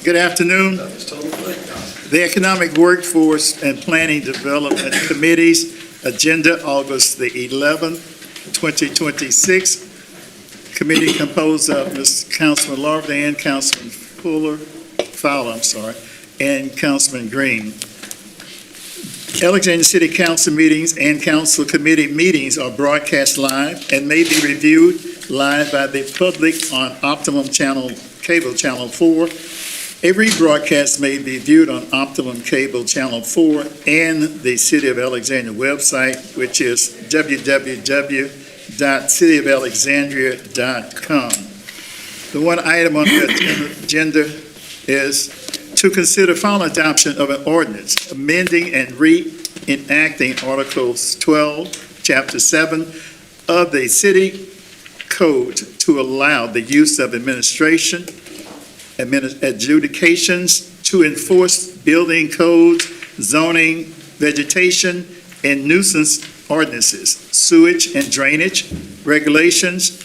Good afternoon. The Economic Workforce and Planning Development Committee's agenda, August the 11th, 2026. Committee composed of Mr. Councilman Larvin and Councilman Fowler, and Councilman Green. Alexandria City Council meetings and council committee meetings are broadcast live and may be reviewed live by the public on Optimum Cable Channel 4. Every broadcast may be viewed on Optimum Cable Channel 4 and the City of Alexandria website, which is www.cityofalexandria.com. The one item on the agenda is to consider final adoption of an ordinance amending and reenacting Articles 12, Chapter 7 of the City Code to allow the use of adjudications to enforce building codes, zoning, vegetation, and nuisance ordinances, sewage and drainage regulations,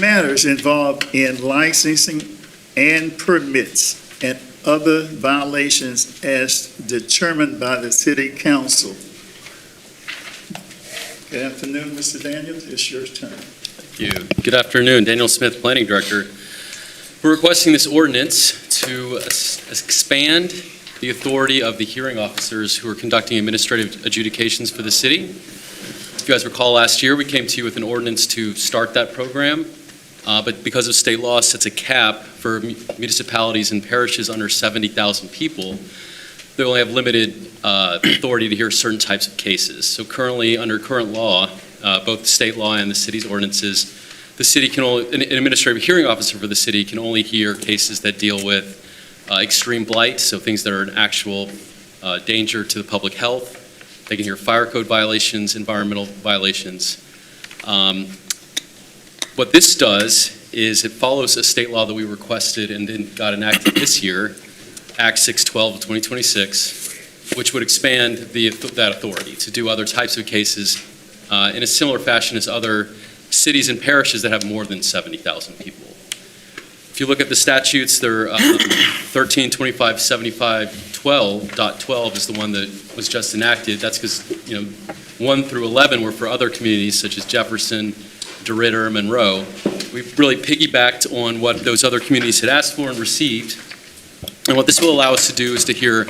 matters involved in licensing and permits, and other violations as determined by the City Council. Good afternoon, Mr. Daniels. It's your turn. Thank you. Good afternoon. Daniel Smith, Planning Director. We're requesting this ordinance to expand the authority of the hearing officers who are conducting administrative adjudications for the city. If you guys recall, last year we came to you with an ordinance to start that program, but because of state law sets a cap for municipalities and parishes under 70,000 people, they only have limited authority to hear certain types of cases. So currently, under current law, both the state law and the city's ordinances, the city can only, an administrative hearing officer for the city can only hear cases that deal with extreme blight, so things that are an actual danger to the public health. They can hear fire code violations, environmental violations. What this does is it follows a state law that we requested and then got enacted this year, Act 612 of 2026, which would expand that authority to do other types of cases in a similar fashion as other cities and parishes that have more than 70,000 people. If you look at the statutes, they're 13, 25, 75, 12.12 is the one that was just enacted. That's because 1 through 11 were for other communities such as Jefferson, DeRidder, Monroe. We really piggybacked on what those other communities had asked for and received. And what this will allow us to do is to hear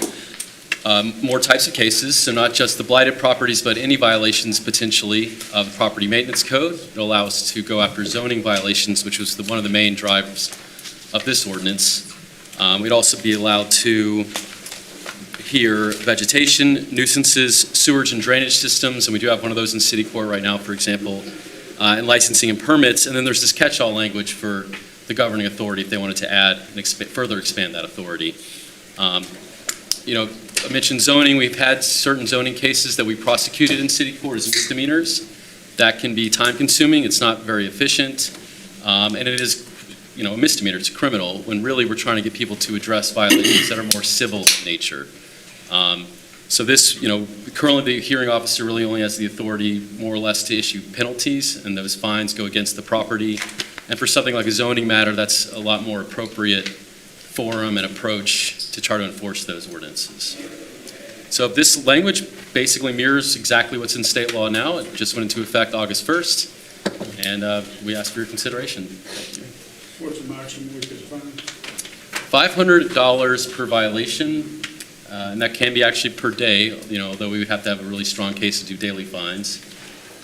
more types of cases, so not just the blighted properties, but any violations potentially of the property maintenance code. It'll allow us to go after zoning violations, which was one of the main drivers of this ordinance. We'd also be allowed to hear vegetation, nuisances, sewage and drainage systems, and we do have one of those in city court right now, for example, and licensing and permits. And then there's this catch-all language for the governing authority if they wanted to add and further expand that authority. I mentioned zoning. We've had certain zoning cases that we prosecuted in city court as misdemeanors. That can be time-consuming. It's not very efficient, and it is, a misdemeanor. It's a criminal. When really we're trying to get people to address violations that are more civil in nature. So this, currently the hearing officer really only has the authority, more or less, to issue penalties, and those fines go against the property. And for something like a zoning matter, that's a lot more appropriate forum and approach to try to enforce those ordinances. So this language basically mirrors exactly what's in state law now. It just went into effect August 1st, and we ask for your consideration. What's the maximum we could find? $500 per violation, and that can be actually per day, although we would have to have a really strong case to do daily fines.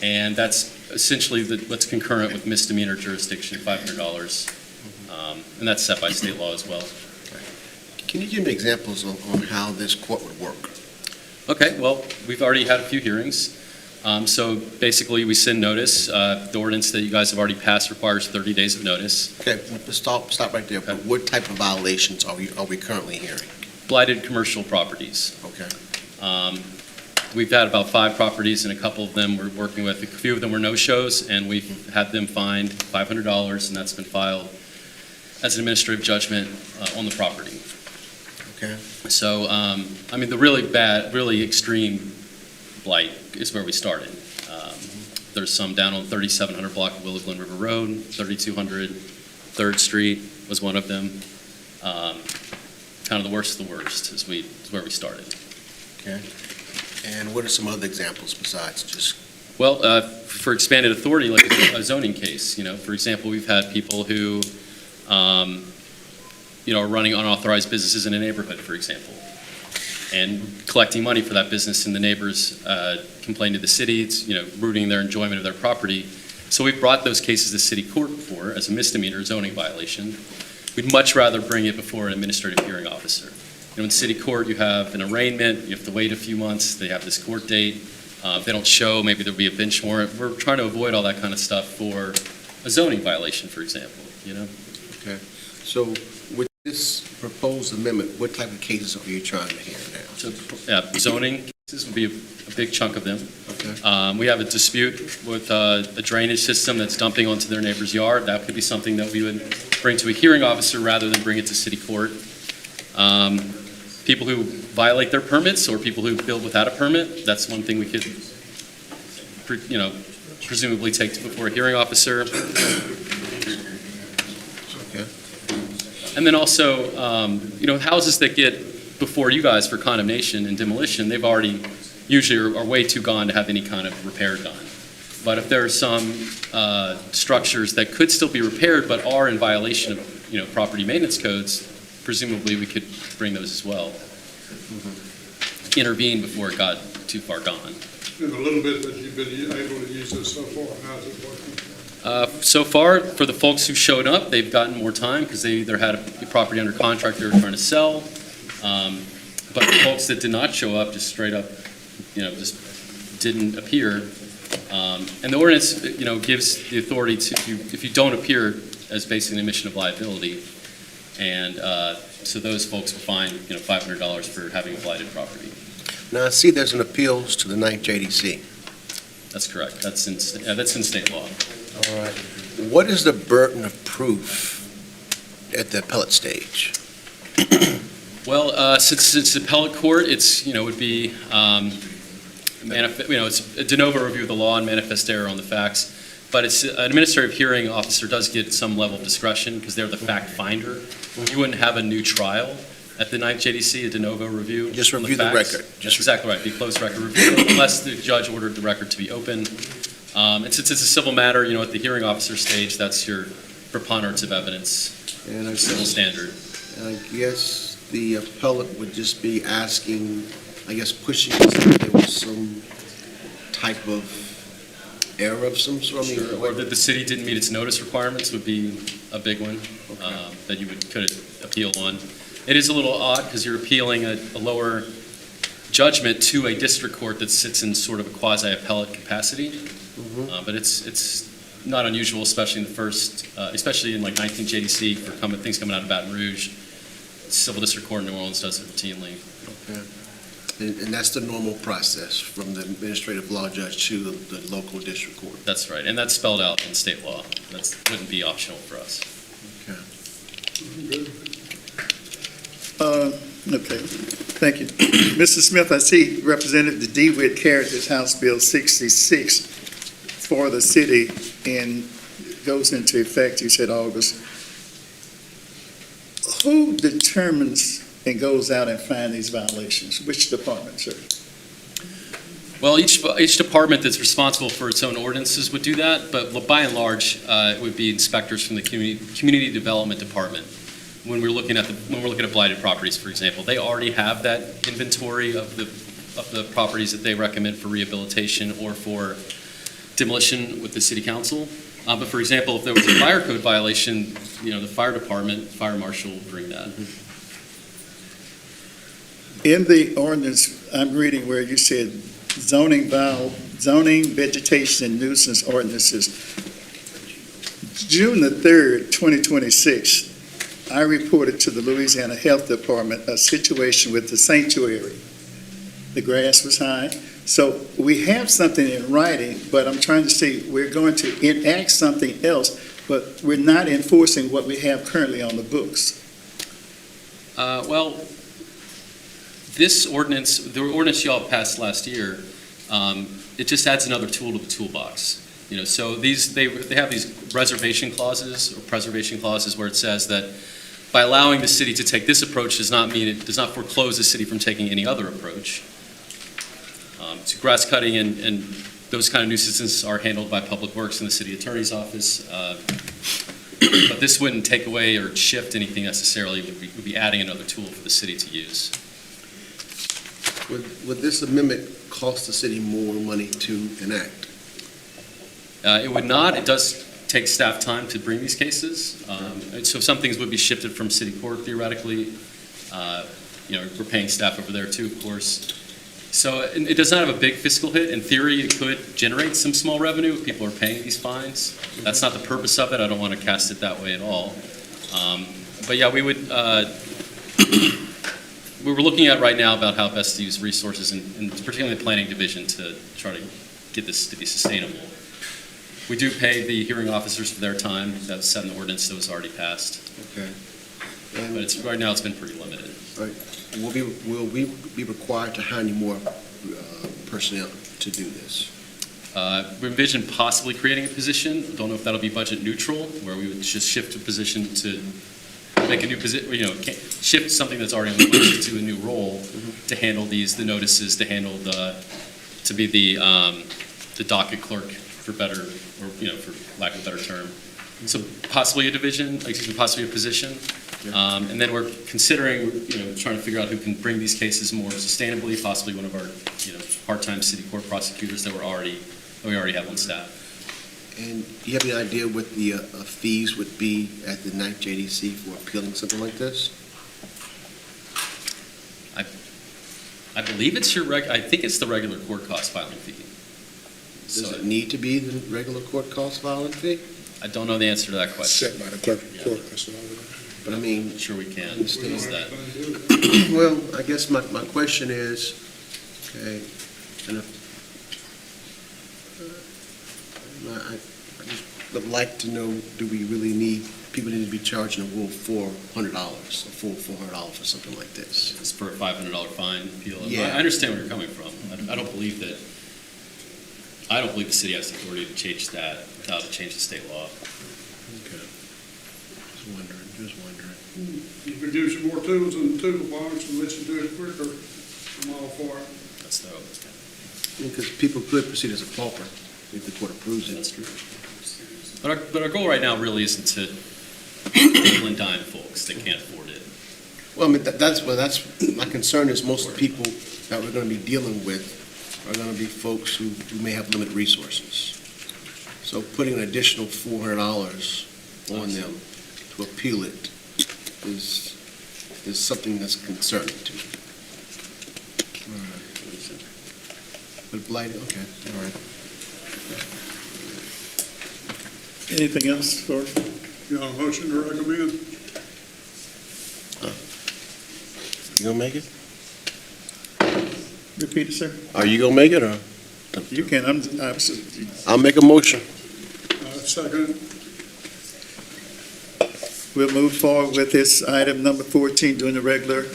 And that's essentially what's concurrent with misdemeanor jurisdiction, $500. And that's set by state law as well. Can you give me examples on how this court would work? Okay, well, we've already had a few hearings. So basically, we send notice. The ordinance that you guys have already passed requires 30 days of notice. Okay, let's stop right there. Okay. What type of violations are we currently hearing? Blighted commercial properties. Okay. We've had about 5 properties, and a couple of them we're working with. A few of them were no-shows, and we've had them fined $500, and that's been filed as an administrative judgment on the property. Okay. So, the really bad, really extreme blight is where we started. There's some down on 3700 block of Willow Glen River Road, 3200 3rd Street, was one of them. Kind of the worst of the worst is where we started. Okay. And what are some other examples besides just, Well, for expanded authority, like a zoning case, for example, we've had people who, are running unauthorized businesses in a neighborhood, for example, and collecting money for that business, and the neighbors complain to the city, it's, ruining their enjoyment of their property. So we've brought those cases to city court before as a misdemeanor zoning violation. We'd much rather bring it before an administrative hearing officer. In city court, you have an arraignment, you have to wait a few months, they have this court date. If they don't show, maybe there'll be a bench warrant. We're trying to avoid all that kind of stuff for a zoning violation, for example, okay. So with this proposed amendment, what type of cases are you trying to hear now? So, zoning cases would be a big chunk of them. Okay. We have a dispute with a drainage system that's dumping onto their neighbor's yard. That could be something that we would bring to a hearing officer rather than bring it to city court. People who violate their permits or people who build without a permit, that's one thing we could, presumably take before a hearing officer. Okay. And then also, houses that get before you guys for condemnation and demolition, they've already usually are way too gone to have any kind of repair done. But if there are some structures that could still be repaired but are in violation of, property maintenance codes, presumably we could bring those as well. Intervene before it got too far gone. And a little bit that you've been able to use this so far, how's it working? So far, for the folks who showed up, they've gotten more time because they either had a property under contract they were trying to sell. But the folks that did not show up, just straight up, just didn't appear. And the ordinance, gives the authority to, if you don't appear, as basically an admission of liability. And so those folks will fine, $500 for having a blighted property. Now, I see there's an appeals to the 9th JDC. That's correct. That's in state law. All right. What is the burden of proof at the appellate stage? Well, since it's appellate court, it's, would be, it's a de novo review of the law and manifest error on the facts. But it's an administrative hearing officer does get some level of discretion because they're the fact finder. You wouldn't have a new trial at the 9th JDC, a de novo review. Just on review the facts. record. That's exactly right. Be closed record review unless the judge ordered the record to be open. And since it's a civil matter, at the hearing officer stage, that's your preponderance of evidence, And I civil standard. guess the appellate would just be asking, pushing us if there was some type of error of some sort. Sure. Or that the city didn't meet its notice requirements would be a big one that you could appeal on. It is a little odd because you're appealing a lower judgment to a district court that sits in sort of a quasi-appellate capacity. But it's not unusual, especially in the first, especially in like 19th JDC for things coming out of Baton Rouge. Civil District Court in New Orleans does it routinely. Okay. And that's the normal process from the administrative law judge to the local district court. That's right, and that's spelled out in state law. That wouldn't be optional for us. Okay, thank you. Mr. Smith, I see Representative DeWitt carried this House Bill 66 for the city and goes into effect, you said, August. Who determines and goes out and finds these violations? Which department, sir? Well, each department that's responsible for its own ordinances would do that, but by and large, it would be inspectors from the community development department. When we're looking at blighted properties, for example, they already have that inventory of the properties that they recommend for rehabilitation or for demolition with the city council. But for example, if there was a fire code violation, the fire department, fire marshal will bring that. In the ordinance, I'm reading where you said zoning, vegetation, and nuisance ordinances. June the 3rd, 2026, I reported to the Louisiana Health Department a situation with the sanctuary. The grass was high. So we have something in writing, but I'm trying to say we're going to enact something else, but we're not enforcing what we have currently on the books. Well, this ordinance, the ordinance y'all passed last year, it just adds another tool to the toolbox. So they have these reservation clauses or preservation clauses where it says that by allowing the city to take this approach does not foreclose the city from taking any other approach. So grass cutting and those kind of nuisances are handled by Public Works and the city attorney's office. But this wouldn't take away or shift anything necessarily. It would be adding another tool for the city to use. Would this amendment cost the city more money to enact? It would not. It does take staff time to bring these cases. So some things would be shifted from city court theoretically. We're paying staff over there too, of course. So it does not have a big fiscal hit. In theory, it could generate some small revenue if people are paying these fines. That's not the purpose of it. I don't want to cast it that way at all. But yeah, we would. We were looking at right now about how best to use resources, and particularly the planning division, to try to get this to be sustainable. We do pay the hearing officers for their time. That's set in the ordinance that was already passed. Okay. But right now it's been pretty limited. Right. Will we be required to hire any more personnel to do this? We envision possibly creating a position. Don't know if that'll be budget neutral, where we would just shift a position to make a new position, shift something that's already in the budget to a new role to handle the notices, to be the docket clerk for better, or for lack of a better term. So possibly a position. And then we're considering, trying to figure out who can bring these cases more sustainably, possibly one of our, part-time city court prosecutors that we already have on staff. And do you have any idea what the fees would be at the ninth JDC for appealing something like this? I believe it's I think it's the regular court cost filing fee. Does it need to be the regular court cost filing fee? I don't know the answer to that question. Set by the clerk of court, that's all. But I mean, I'm sure we can. We don't Use have that. anything to do with it. well, I guess my question is, okay, and I just would like to know, do we really need, people need to be charging a full $400, a full $400 for something like this? It's for a $500 fine appeal. Yeah. I understand where you're coming from. I don't believe the city has the authority to change that without to change the state law. Okay. Just wondering. You could use some more tools in the toolbox and let you do it quicker. I'm all for it. That's the. Because people could proceed as a pauper if the court approves it. That's true. But our goal right now really isn't to nickel and dime folks that can't afford it. Well, I mean, that's my concern is most of the people that we're going to be dealing with are going to be folks who may have limited resources. So putting an additional $400 on them to appeal it is something that's concerning to me. But blighted, okay, all right. Anything else for? You know, motion to recommend. You gonna make it? Repeat it, sir. Are you gonna make it, or? You can, I'm absolutely. I'll make a motion. Second. We'll move forward with this item number 14 during the regular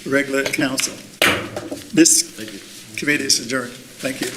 regular council. This committee is adjourned. Thank you.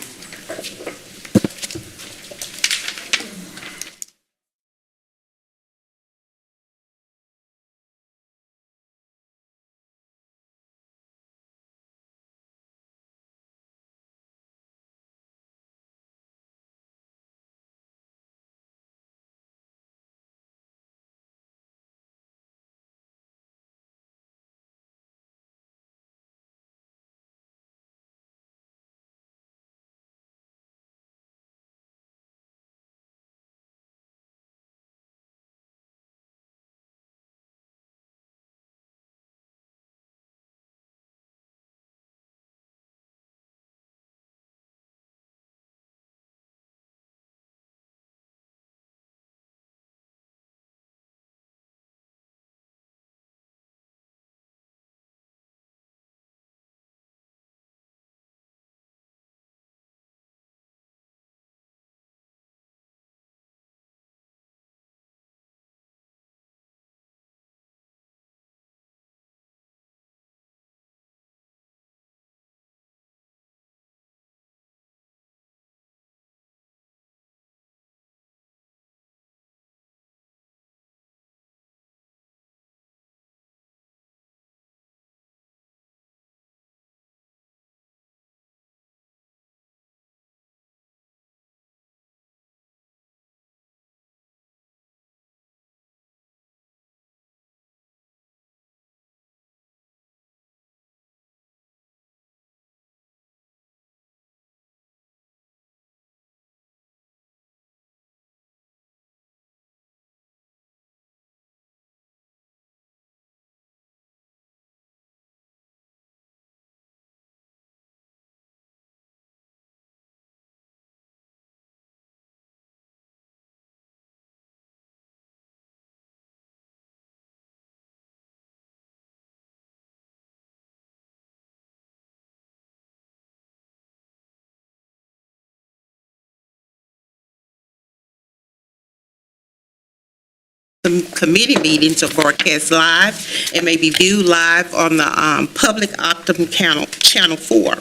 committee meetings are broadcast live and may be viewed live on the public Optum Channel 4. A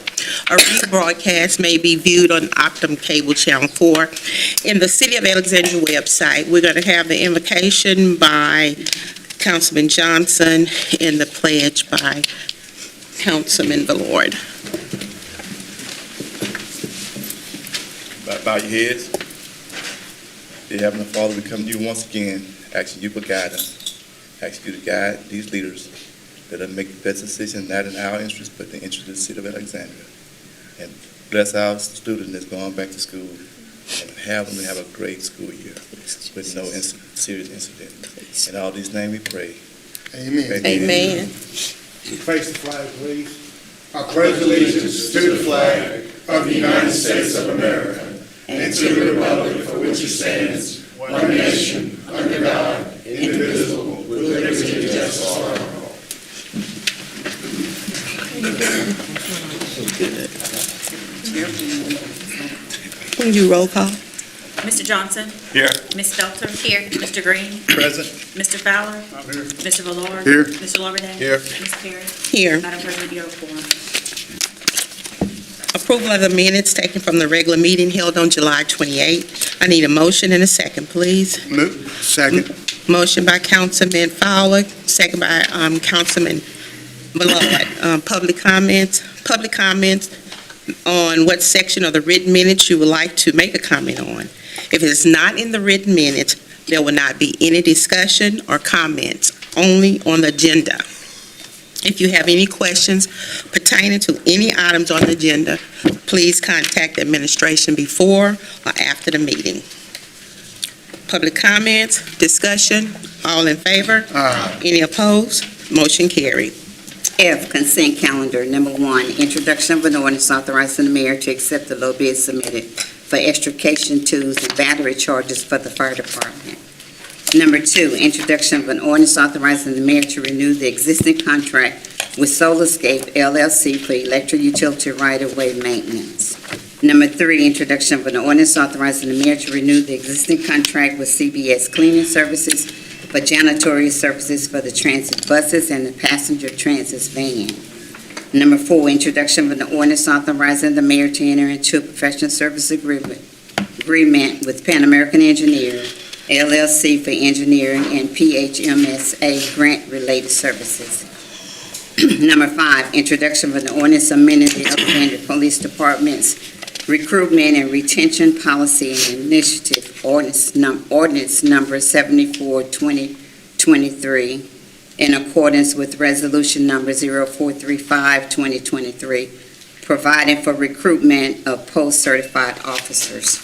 rebroadcast may be viewed on Optum Cable Channel 4. In the City of Alexandria website, we're going to have the invocation by Councilman Johnson and the pledge by Councilman Valord. Bow your heads. Dear Heavenly Father, we come to you once again, asking you for guidance. Asking you to guide these leaders that will make the best decision, not in our interest, but the interest of the City of Alexandria. And bless our student that's going back to school and have them to have a great school year with no serious incident. In all these names we pray. Amen. Amen. Face the flag, please. I pledge allegiance to the flag of the United States of America and to the republic for which it stands, one nation, under God, indivisible, with liberty and justice for all. Will you roll call? Mr. Johnson? Here. Ms. Stelter? Here. Mr. Green? Present. Mr. Fowler? I'm here. Mr. Valor? Here. Mr. Lawberdane? Here. Ms. Perry? Here. Madam President, you have a quorum. Approval of the minutes taken from the regular meeting held on July 28. I need a motion and a second, please. Move. Second. Motion by Councilman Fowler, second by Councilman Millard. Public comments on what section of the written minutes you would like to make a comment on. If it is not in the written minutes, there will not be any discussion or comments, only on the agenda. If you have any questions pertaining to any items on the agenda, please contact the administration before or after the meeting. Public comments, discussion, all in favor? Aye. Any opposed? Motion carried. F, consent calendar. Number 1, introduction of an ordinance authorizing the mayor to accept the low bid submitted for extrication tools and battery chargers for the fire department. Number 2, introduction of an ordinance authorizing the mayor to renew the existing contract with Solarscape LLC for electric utility right-of-way maintenance. Number 3, introduction of an ordinance authorizing the mayor to renew the existing contract with CBS Cleaning Services for janitorial services for the transit buses and the passenger transit van. Number 4, introduction of an ordinance authorizing the mayor to enter into a professional service agreement with Pan American Engineering, LLC for engineering and PHMSA grant-related services. Number 5, introduction of an ordinance amending the Alexandria Police Department's recruitment and retention policy and initiative, ordinance number 74-2023, in accordance with resolution number 0435-2023, providing for recruitment of post-certified officers.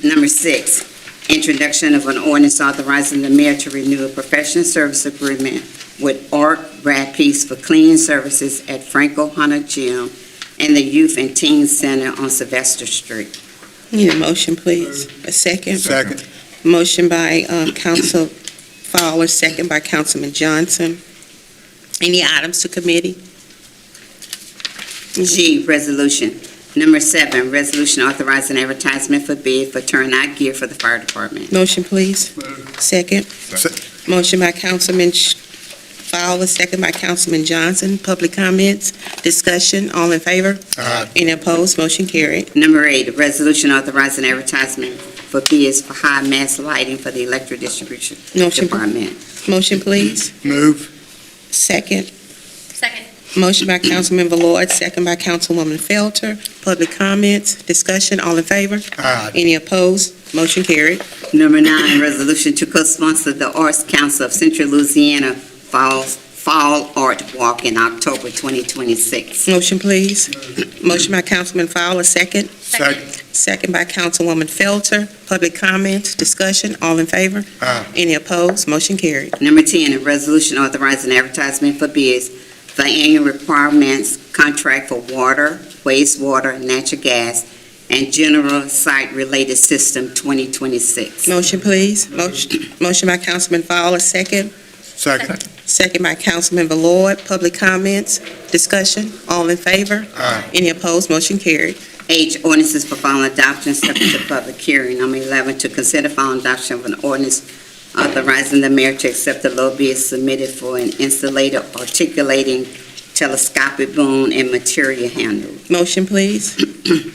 Number 6, introduction of an ordinance authorizing the mayor to renew a professional service agreement with ARC Rapids for cleaning services at Franco Hunter Gym and the Youth and Teen Center on Sylvester Street. Need a motion, please? A second? Second. Motion by Council Fowler, second by Councilman Johnson. Any items to committee? G, resolution. Number 7, resolution authorizing advertisement for bid for turnout gear for the fire department. Motion, please? Second. Motion by Councilman Fowler, second by Councilman Johnson. Public comments, discussion, all in favor? Aye. Any opposed? Motion carried. Number 8, resolution authorizing advertisement for bids for high mass lighting for the electric distribution Motion, department. motion, please? Move. Second. Second. Motion by Councilman Valord, second by Councilwoman Felter. Public comments, discussion, all in favor? Aye. Any opposed? Motion carried. Number 9, resolution to co-sponsor the Arts Council of Central Louisiana Fall Art Walk in October 2026. Motion, please. Motion by Councilman Fowler, second. Second. Second by Councilwoman Felter. Public comments, discussion, all in favor? Aye. Any opposed? Motion carried. Number 10, a resolution authorizing advertisement for bids for annual requirements contract for water, wastewater, natural gas, and general site-related system 2026. Motion, please. Motion by Councilman Fowler, second. Second. Second by Councilman Valord. Public comments, discussion, all in favor? Aye. Any opposed? Motion carried. H, ordinances for final adoption subject to public hearing. Number 11, to consider final adoption of an ordinance authorizing the mayor to accept the low bid submitted for an insulated articulating telescopic boom and material handle. Motion, please.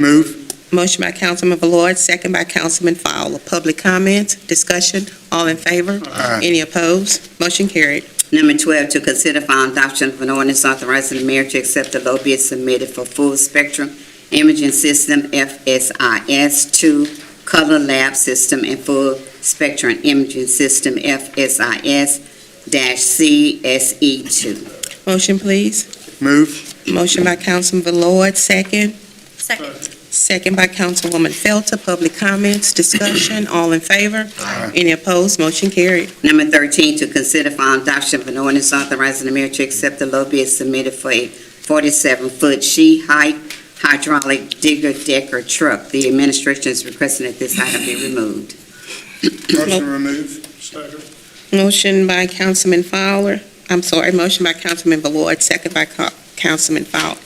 Move. Motion by Councilman Ballard, second by Councilman Fowler. Public comment, discussion, all in favor? Aye. Any opposed? Motion carried. Number 12, to consider final adoption of an ordinance authorizing the mayor to accept the low bid submitted for full spectrum imaging system FSIS-2 color lab system and full spectrum imaging system FSIS-CSE-2. Motion, please. Move. Motion by Councilman Ballard, second. Second. Second by Councilwoman Felter. Public comments, discussion, all in favor? Aye. Any opposed? Motion carried. Number 13, to consider final adoption of an ordinance authorizing the mayor to accept the low bid submitted for a 47-foot sheet-height hydraulic digger decker truck. The administration is requesting that this item be removed. Motion remove. Second. Motion by Councilman Fowler, motion by Councilman Ballard, second by Councilman Fowler.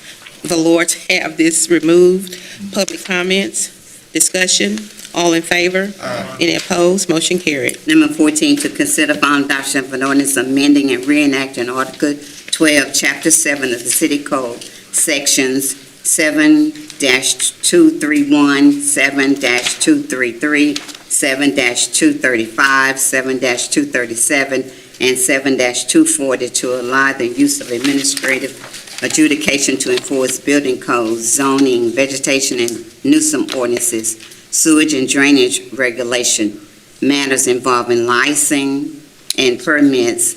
Ballard to have this removed. Public comments, discussion, all in favor? Aye. Any opposed? Motion carried. Number 14, to consider final adoption of an ordinance amending and reenacting Article 12, Chapter 7 of the City Code, Sections 7-231, 7-233, 7-235, 7-237, and 7-240 to allow the use of administrative adjudication to enforce building codes, zoning, vegetation and nuisance ordinances, sewage and drainage regulation, matters involving licensing and permits,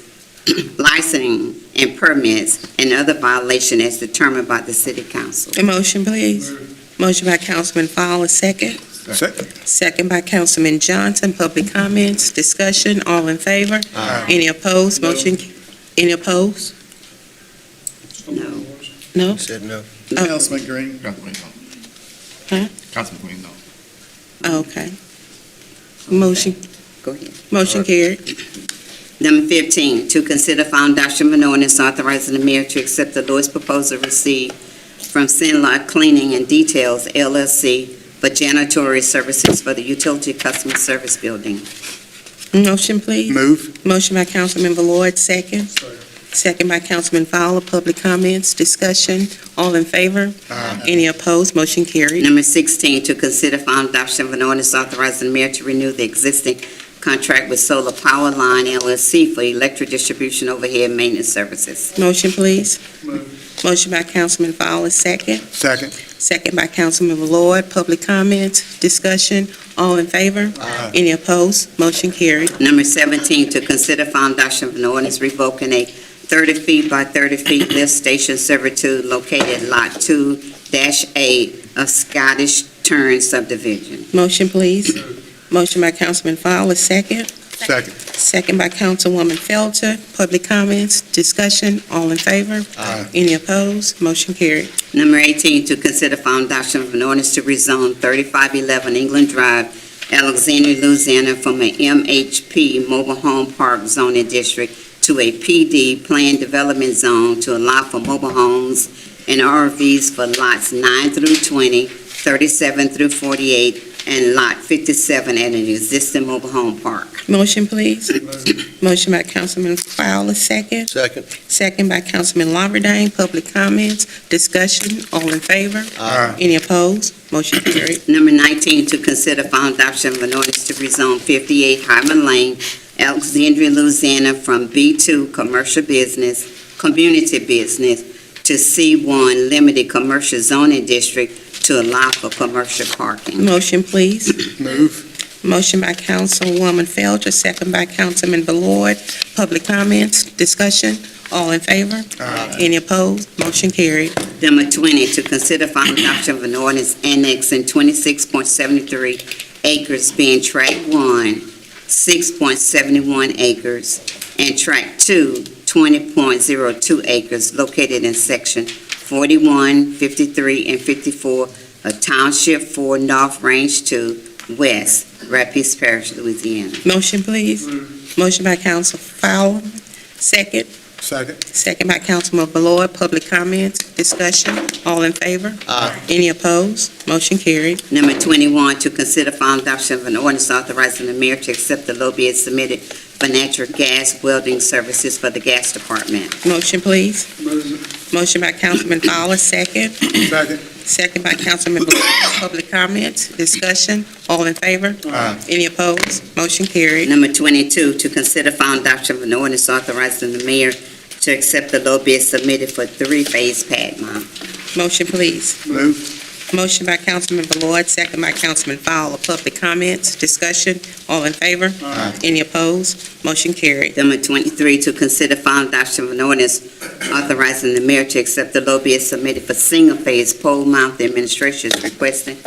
and other violation as determined by the city council. A motion, please. Motion by Councilman Fowler, second. Second. Second by Councilman Johnson. Public comments, discussion, all in favor? Aye. Any opposed? Motion, any opposed? No. No? Said no. Councilman Green. Huh? Councilman Queen, no. Okay. Motion, Go ahead. motion carried. Number 15, to consider final adoption of an ordinance authorizing the mayor to accept the lowest proposal received from Sinlot Cleaning and Details LLC for janitorial services for the utility customer service building. Motion, please. Move. Motion by Councilman Ballard, second. Second by Councilman Fowler. Public comments, discussion, all in favor? Aye. Any opposed? Motion carried. Number 16, to consider final adoption of an ordinance authorizing the mayor to renew the existing contract with Solar Power Line LLC for electric distribution overhead maintenance services. Motion, please. Move. Motion by Councilman Fowler, second. Second. Second by Councilman Ballard. Public comments, discussion, all in favor? Aye. Any opposed? Motion carried. Number 17, to consider final adoption of an ordinance revoking a 30 feet by 30 feet lift station servitude located Lot 2-8 of Scottish Turn subdivision. Motion, please. Motion by Councilman Fowler, second. Second. Second by Councilwoman Felter. Public comments, discussion, all in favor? Aye. Any opposed? Motion carried. Number 18, to consider final adoption of an ordinance to rezone 3511 England Drive, Alexandria, Louisiana, from a MHP mobile home park zoning district to a PD planned development zone to allow for mobile homes and RVs for lots 9 through 20, 37 through 48, and lot 57 at an existing mobile home park. Motion, please. Move. Motion by Councilman Fowler, second. Second. Second by Councilman Lawberdane. Public comments, discussion, all in favor? Aye. Any opposed? Motion carried. Number 19, to consider final adoption of an ordinance to rezone 58 Hyman Lane, Alexandria, Louisiana, from B2 commercial business, community business, to C1 limited commercial zoning district to allow for commercial parking. Motion, please. Move. Motion by Councilwoman Felter, second by Councilman Ballard. Public comments, discussion, all in favor? Aye. Any opposed? Motion carried. Number 20, to consider final adoption of an ordinance annexing 26.73 acres being Track 1, 6.71 acres, and Track 2, 20.02 acres located in Section 41, 53, and 54 of Township 4 North Range 2 West, Rapides Parish, Louisiana. Motion, please. Move. Motion by Council Fowler, second. Second. Second by Councilman Ballard. Public comments, discussion, all in favor? Aye. Any opposed? Motion carried. Number 21, to consider final adoption of an ordinance authorizing the mayor to accept the low bid submitted for natural gas welding services for the gas department. Motion, please. Move Motion by Councilman Fowler, second. Second. Second by Councilman Ballard. Public comments, discussion, all in favor? Aye. Any opposed? Motion carried. Number 22, to consider final adoption of an ordinance authorizing the mayor to accept the low bid submitted for three-phase pad mount. Motion, please. Move. Motion by Councilman Ballard, second by Councilman Fowler. Public comments, discussion, all in favor? Aye. Any opposed? Motion carried. Number 23, to consider final adoption of an ordinance authorizing the mayor to accept the low bid submitted for single-phase pole mount. The administration is requesting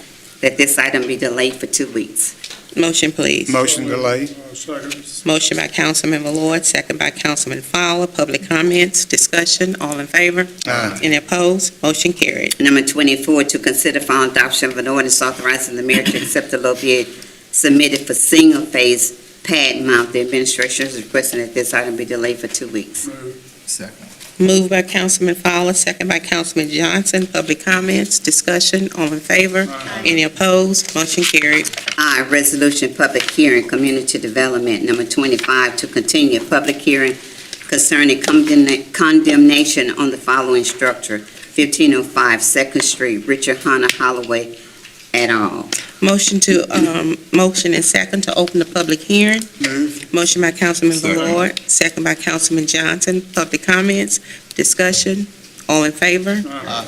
that this item be delayed for 2 weeks. Motion, please. Motion delay. second. Motion by Councilman Ballard, second by Councilman Fowler. Public comments, discussion, all in favor? Aye. Any opposed? Motion carried. Number 24, to consider final adoption of an ordinance authorizing the mayor to accept the low bid submitted for single-phase pad mount. The administration is requesting that this item be delayed for 2 weeks. Second. Moved by Councilman Fowler, second by Councilman Johnson. Public comments, discussion, all in favor? Any opposed? Motion carried. I, resolution public hearing, community development. Number 25, to continue public hearing concerning condemnation on the following structure, 1505 Second Street, Richard Hunter Holloway et al. Motion and second to open the public hearing. Move. Motion by Councilman Second. Ballard, second by Councilman Johnson. Public comments, discussion, all in favor?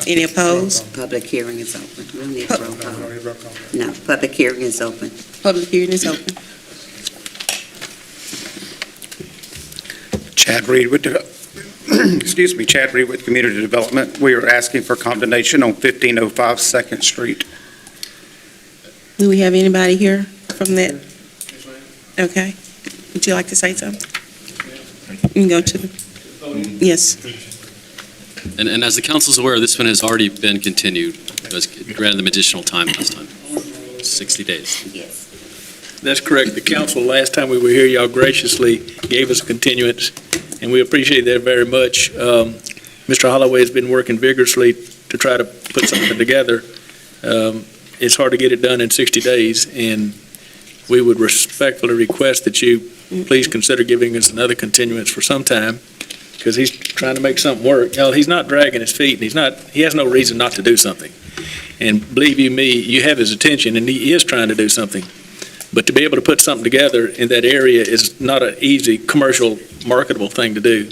Any opposed? Public hearing is open. We don't need a roll call. No, public hearing is open. Public hearing is open. Chad Reed with, Chad Reed with Community Development. We are asking for condemnation on 1505 Second Street. Do we have anybody here from that? Okay. Would you like to say something? You can go to the, yes. And as the council's aware, this one has already been continued. It was granted them additional time last time, 60 days. Yes. That's correct. The council, last time we were here, y'all graciously gave us a continuance, and we appreciate that very much. Mr. Holloway has been working vigorously to try to put something together. It's hard to get it done in 60 days, and we would respectfully request that you please consider giving us another continuance for some time, because he's trying to make something work. Y'all, he's not dragging his feet, and he has no reason not to do something. And believe you me, you have his attention, and he is trying to do something. But to be able to put something together in that area is not an easy, commercial, marketable thing to do.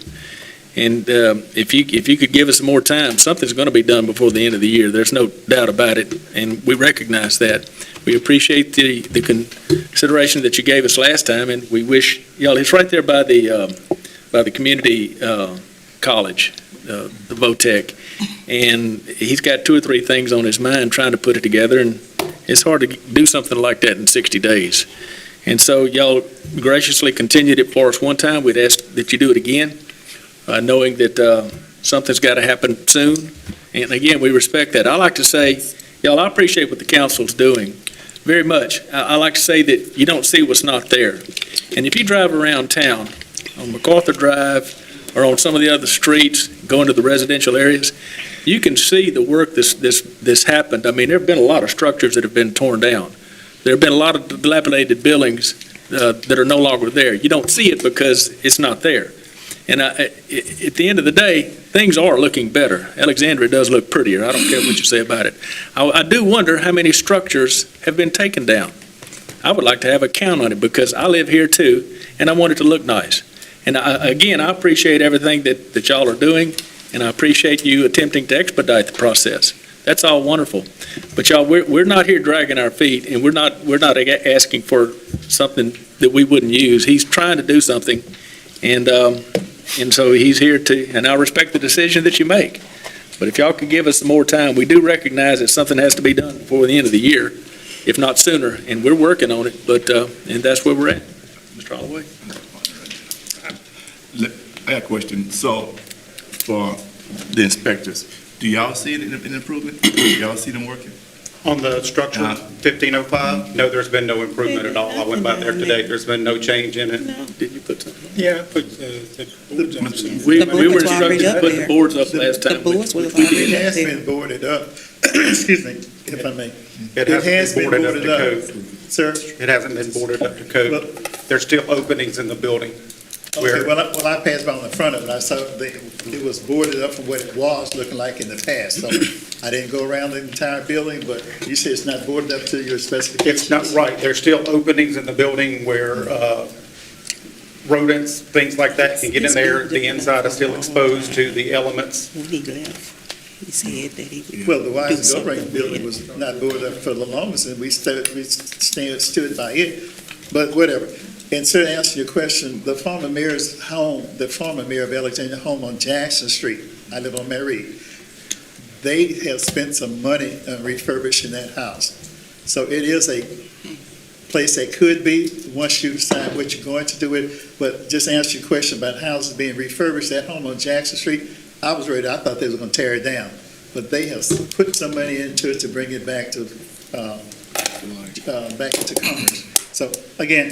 And if you could give us more time, something's going to be done before the end of the year. There's no doubt about it, and we recognize that. We appreciate the consideration that you gave us last time, and we wish, it's right there by the community college, the VOTEC, and he's got 2 or 3 things on his mind trying to put it together, and it's hard to do something like that in 60 days. And so y'all graciously continued it for us one time. We'd ask that you do it again, knowing that something's got to happen soon. And again, we respect that. I like to say, y'all, I appreciate what the council's doing very much. I like to say that you don't see what's not there. And if you drive around town on MacArthur Drive or on some of the other streets, going to the residential areas, you can see the work this happened. I mean, there have been a lot of structures that have been torn down. There have been a lot of dilapidated buildings that are no longer there. You don't see it because it's not there. And at the end of the day, things are looking better. Alexandria does look prettier. I don't care what you say about it. I do wonder how many structures have been taken down. I would like to have a count on it because I live here too, and I want it to look nice. And again, I appreciate everything that y'all are doing, and I appreciate you attempting to expedite the process. That's all wonderful. But y'all, we're not here dragging our feet, and we're not asking for something that we wouldn't use. He's trying to do something, and so he's here and I respect the decision that you make. But if y'all could give us some more time, we do recognize that something has to be done before the end of the year, if not sooner, and we're working on it, but, and that's where we're at. Mr. Holloway? I got a question. So, for the inspectors, do y'all see an improvement? Do y'all see them working? On the structure, 1505, no, there's been no improvement at all. I went by there today. There's been no change in it. Did you put something? Yeah, I put the boards on it. We The were boards were already instructed to up put the there. boards up last The time. boards was already It up has there. been boarded up. Excuse me, if I may. It hasn't been boarded up to code. Sir? It hasn't been boarded up to code. There's still openings in the building. Okay, Where- well, I passed by on the front of it, I saw it was boarded up from what it was looking like in the past, so I didn't go around the entire building, but you said it's not boarded up to your specifications? It's not right. There's still openings in the building where rodents, things like that can get in there. The inside is still exposed to the elements. When he left, he said that he would. Well, the Wise and something Gold building was not boarded up for the longest, and we stood by it, but whatever. And so to answer your question, the former mayor's home, the former mayor of Alexandria home on Jackson Street, I live on Mary, they have spent some money on refurbishing that house. So it is a place that could be, once you decide what you're going to do with it. But just answer your question about houses being refurbished, that home on Jackson Street, I thought they were going to tear it down. But they have put some money into it to bring it back to commerce. So again,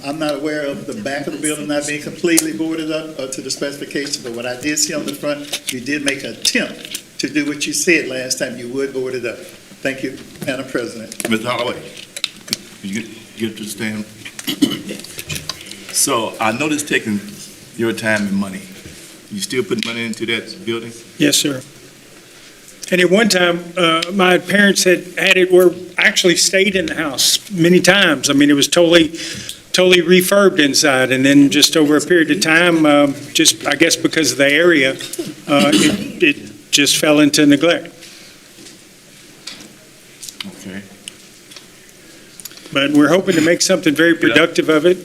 I'm not aware of the back of the building not being completely boarded up to the specification, but what I did see on the front, you did make an attempt to do what you said last time you would board it up. Thank you, Madam President. Mr. Holloway, you get to stand. So I know this taking your time and money. You still put money into that building? Yes, sir. And at one time, my parents had it where I actually stayed in the house many times. I mean, it was totally refurbed inside, and then just over a period of time, just, I guess because of the area, it just fell into neglect. Okay. But we're hoping to make something very productive of it,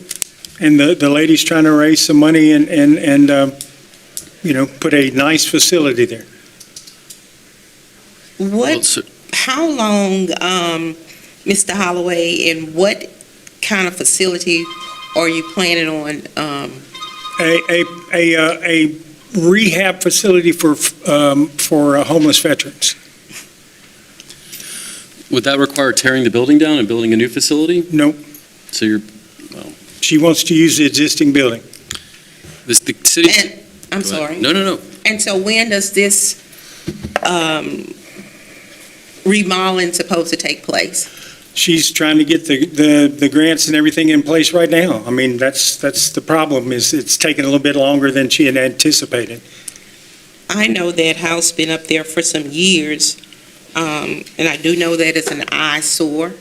and the lady's trying to raise some money and put a nice facility there. How long, Mr. Holloway, and what kind of facility are you planning on? A rehab facility for homeless veterans. Would that require tearing the building down and building a new facility? No, So you're, she wants to use the existing building. the city. And, I'm Go ahead. sorry. No. And so when does this remodeling supposed to take place? She's trying to get the grants and everything in place right now. I mean, that's the problem, is it's taking a little bit longer than she had anticipated. I know that house been up there for some years, and I do know that it's an eyesore.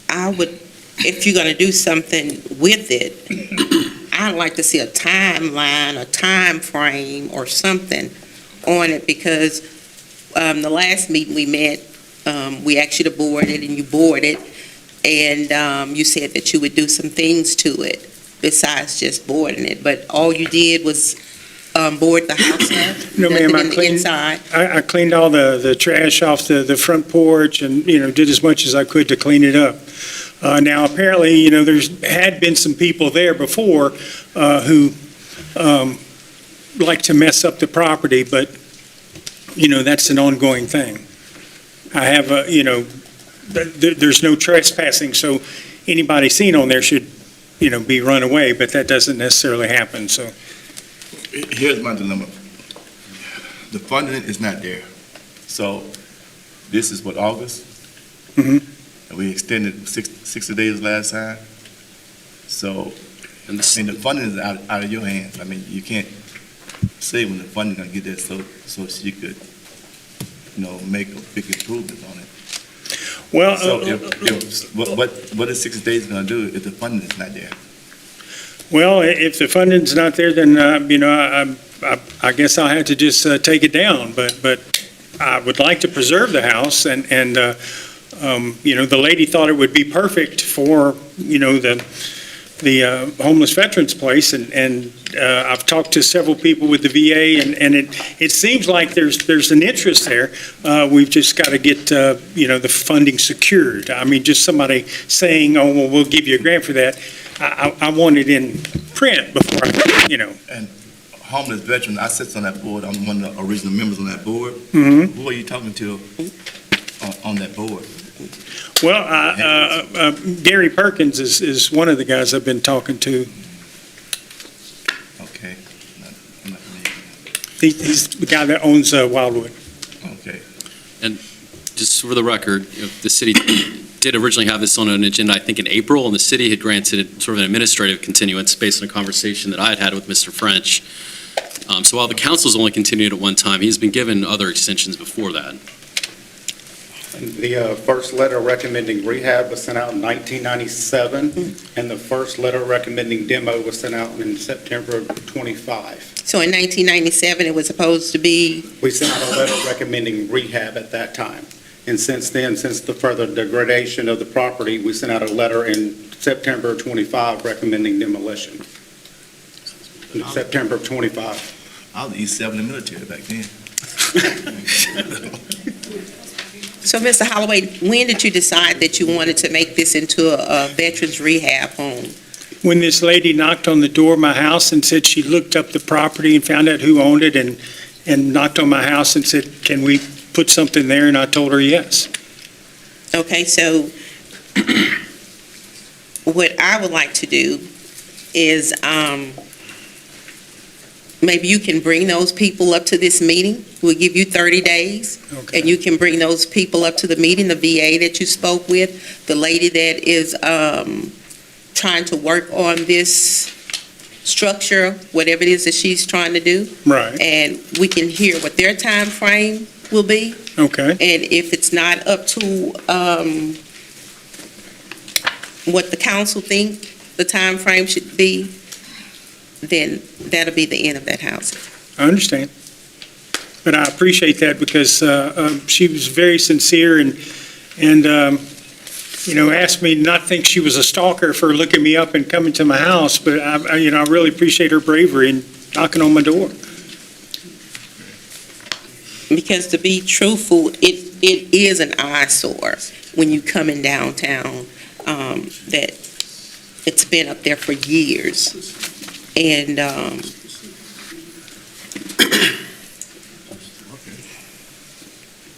I would, if you're gonna do something with it, I'd like to see a timeline, a time frame, or something on it, because the last meeting we met, we asked you to board it, and you boarded it, and you said that you would do some things to it besides just boarding it, but all you did was board the house up? No, ma'am, Nothing in the inside? I cleaned all the trash off the front porch and, did as much as I could to clean it up. Now, apparently, there's had been some people there before who like to mess up the property, but, that's an ongoing thing. I have, there's no trespassing, so anybody seen on there should, be run away, but that doesn't necessarily happen, so. Here's my dilemma. The funding is not there. So this is what, August? Mhm. And we extended 60 days last time. So, And the funding is out of your hands. I mean, you can't say when the funding gonna get there so she could, make a big improvement on it. Well, So what is 60 days gonna do if the funding is not there? well, if the funding's not there, then, I guess I'll have to just take it down, but I would like to preserve the house, and the lady thought it would be perfect for, the homeless veterans place, and I've talked to several people with the VA, and it seems like there's an interest there. We've just got to get, the funding secured. I mean, just somebody saying, oh, well, we'll give you a grant for that. I want it in print before I. homeless veteran, I sit on that board, I'm one of the original members on that board. Mhm. Who are you talking to on that board? Well, Gary Perkins is one of the guys I've been talking to. Okay. I'm not familiar. He's the guy that owns Wildwood. Okay. Just for the record, the city did originally have this on an agenda, I think, in April, and the city had granted sort of an administrative continuance based on a conversation that I had with Mr. French. So while the council's only continued at one time, he's been given other extensions before that. The first letter recommending rehab was sent out in 1997, and the first letter recommending demo was sent out in September of 25. So in 1997, it was supposed to be, We sent out a letter recommending rehab at that time. And since then, since the further degradation of the property, we sent out a letter in September of 25 recommending demolition. In September of 25. I was E7 in the military back then. so Mr. Holloway, when did you decide that you wanted to make this into a veterans rehab home? When this lady knocked on the door of my house and said she looked up the property and found out who owned it and knocked on my house and said, can we put something there? And I told her yes. Okay, so what I would like to do is, maybe you can bring those people up to this meeting. We'll give you 30 days, Okay. and you can bring those people up to the meeting, the VA that you spoke with, the lady that is trying to work on this structure, whatever it is that she's trying to do, Right, and we can hear what their time frame will be. okay. And if it's not up to what the council think the time frame should be, then that'll be the end of that house. I understand. But I appreciate that because she was very sincere and asked me not think she was a stalker for looking me up and coming to my house. But I really appreciate her bravery in knocking on my door. Because to be truthful, it is an eyesore when you come in downtown, that it's been up there for years. And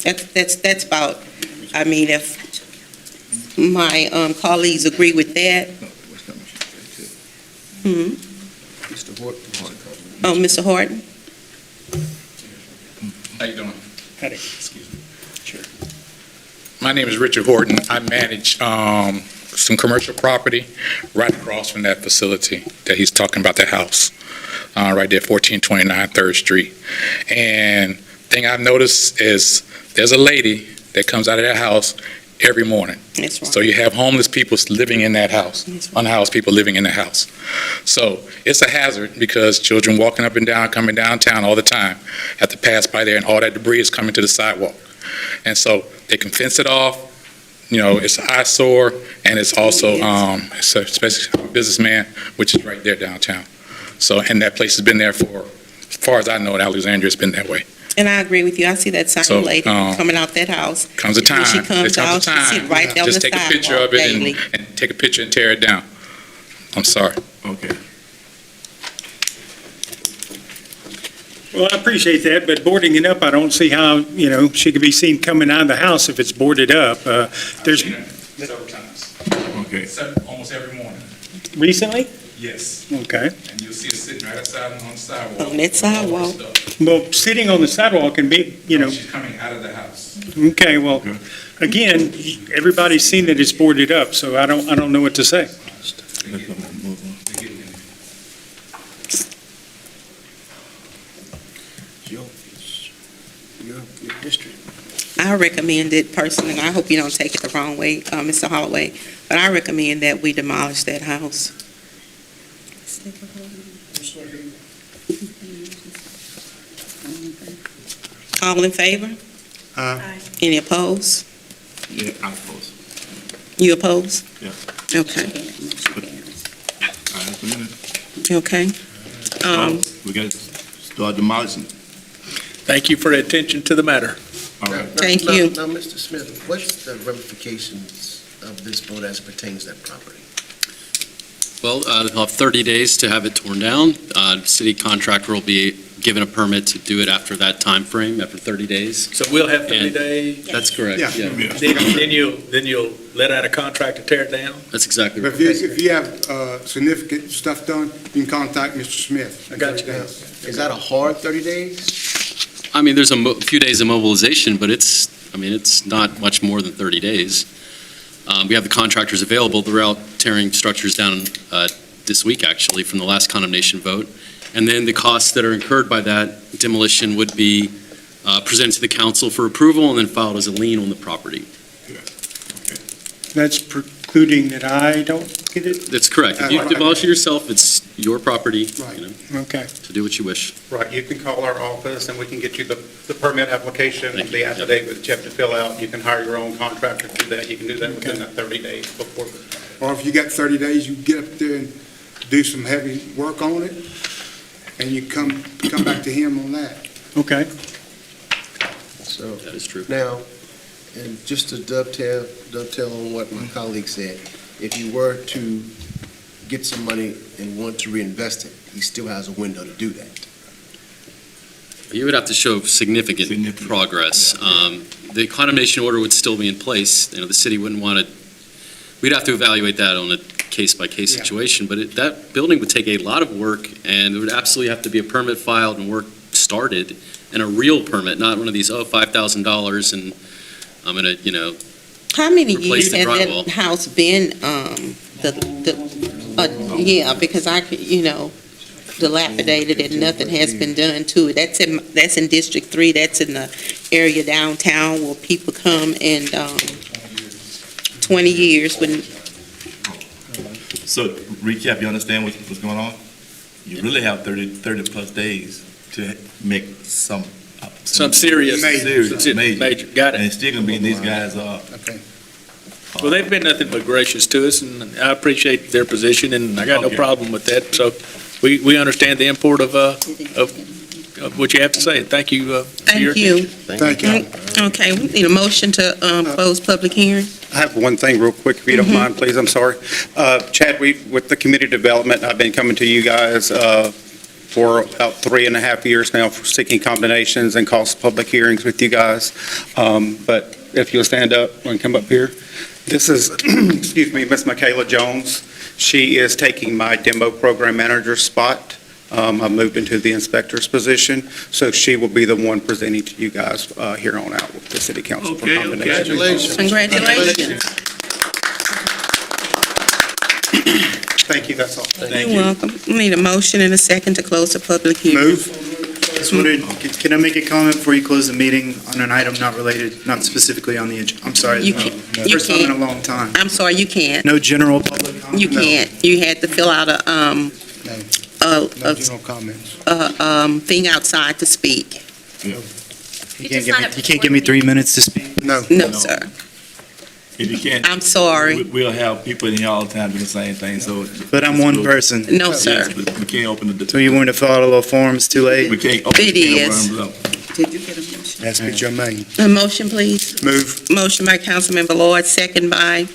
that's about, I mean, if my colleagues agree with that. Mr. Horton. Oh, Mr. Horton? How you doing? Howdy. Excuse me. Sure. My name is Richard Horton. I manage some commercial property right across from that facility that he's talking about, the house, right there, 1429 3rd Street. And thing I've noticed is there's a lady that comes out of that house every morning. That's right. So you have homeless people living in that house, unhoused people living in the house. So it's a hazard because children walking up and down, coming downtown all the time have to pass by there, and all that debris is coming to the sidewalk. And so they can fence it off. It's an eyesore, and it's also, especially a businessman, which is right there downtown. So, and that place has been there for, as far as I know, in Alexandria, it's been that way. And I agree with you. I see that same lady coming out that house. Comes a time. When she comes out, she sit right down the Just take a picture sidewalk of it daily. and take a picture and tear it down. I'm sorry. Okay. Well, I appreciate that, but boarding it up, I don't see how, she could be seen coming out of the house if it's boarded up. There's Several times. Okay. Almost every morning. recently? Yes. Okay. And you'll see it sitting right outside on the sidewalk. On that sidewalk. Well, sitting on the sidewalk can be, She's coming out of the house. okay, well, again, everybody's seen that it's boarded up, so I don't know what to say. Your district. I recommend it personally, and I hope you don't take it the wrong way, Mr. Holloway, but I recommend that we demolish that house. All in favor? Aye. Any opposed? Yeah, I'm opposed. You oppose? Yeah. Okay, All right, wait a minute. okay. We got to start demolishing. Thank you for the attention to the matter. All right. Thank you. Now, Mr. Smith, what's the ramifications of this vote as it pertains to that property? Well, they'll have 30 days to have it torn down. City contractor will be given a permit to do it after that time frame, after 30 days. So we'll have 30 And- days, That's correct, Yeah. yeah. then you'll let out a contract to tear it down? That's exactly But right. if you have significant stuff done, you can contact Mr. Smith. I got you. Is that a hard 30 days? I mean, there's a few days of mobilization, but it's not much more than 30 days. We have the contractors available. They're out tearing structures down this week, actually, from the last condemnation vote. And then the costs that are incurred by that demolition would be presented to the council for approval and then filed as a lien on the property. That's precluding that I don't get it? That's correct. If you demolish it yourself, it's your property, Right. you know, Okay. to do what you wish. Right, you can call our office and we can get you the permit application, Thank you. the affidavit that you have to fill out. You can hire your own contractor to do that. You can do that within that 30 days before. Or if you got 30 days, you get up there and do some heavy work on it, and you come back to him on that. Okay. So That is true. now, and just to dovetail on what my colleague said, if you were to get some money and want to reinvest it, he still has a window to do that. You would have to show significant progress. The condemnation order would still be in place. You know, the city wouldn't want to, we'd have to evaluate that on a case-by-case Yeah. situation, but that building would take a lot of work, and there would absolutely have to be a permit filed and work started, and a real permit, not one of these, $5,000, and I'm going to, How many Replace years the has drywall. that house been, yeah, because dilapidated and nothing has been done to it. That's in District 3, that's in the area downtown where people come and, 20 years when, So recap, you understand what's going on? You really have 30 plus days to make some Serious. major. Got And it. it's still gonna be, these guys Okay. Well, they've been nothing but gracious to us, and I appreciate their position, and I got no Okay. problem with that. So we understand the import of what you have to say. Thank you. for your thank you. Thank you. Okay, we need a motion to, close public hearing. I have one thing real quick, if you don't mind, please, I'm sorry. Chad, with the community development, I've been coming to you guys for about 3.5 years now, for seeking condemnations and cost public hearings with you guys. But if you'll stand up and come up here. This is, excuse me, Miss Michaela Jones. She is taking my demo program manager spot. I've moved into the inspector's position, so she will be the one presenting to you guys here on out with the city council for condemnation. Congratulations. Thank you, that's all. You're welcome. We need a motion and a second to close the public hearing. Just wondered, can I make a comment before you close the meeting on an item not related, not specifically on the, I'm sorry. You can't. You First time in a can't. long time. I'm sorry, you can't. No general public comment? You No. can't. You had to fill out a, No general comments. thing outside to speak. You can't give me 3 minutes to speak? No. No, sir. If you can't, I'm sorry. we'll have people in here all the time doing the same thing, so. But I'm one person. No, sir. Yes, but we can't open the. So you want to fill out a little form, it's too late? We can't open It the can of is. worms up. Did you get a motion? That's with your main. A motion, please. Move. Motion by Councilman Ballard, second by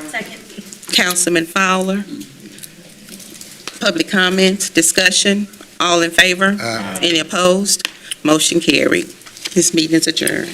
Second. Councilman Fowler. Public comments, discussion, all in favor? Any opposed? Motion carried. This meeting is adjourned.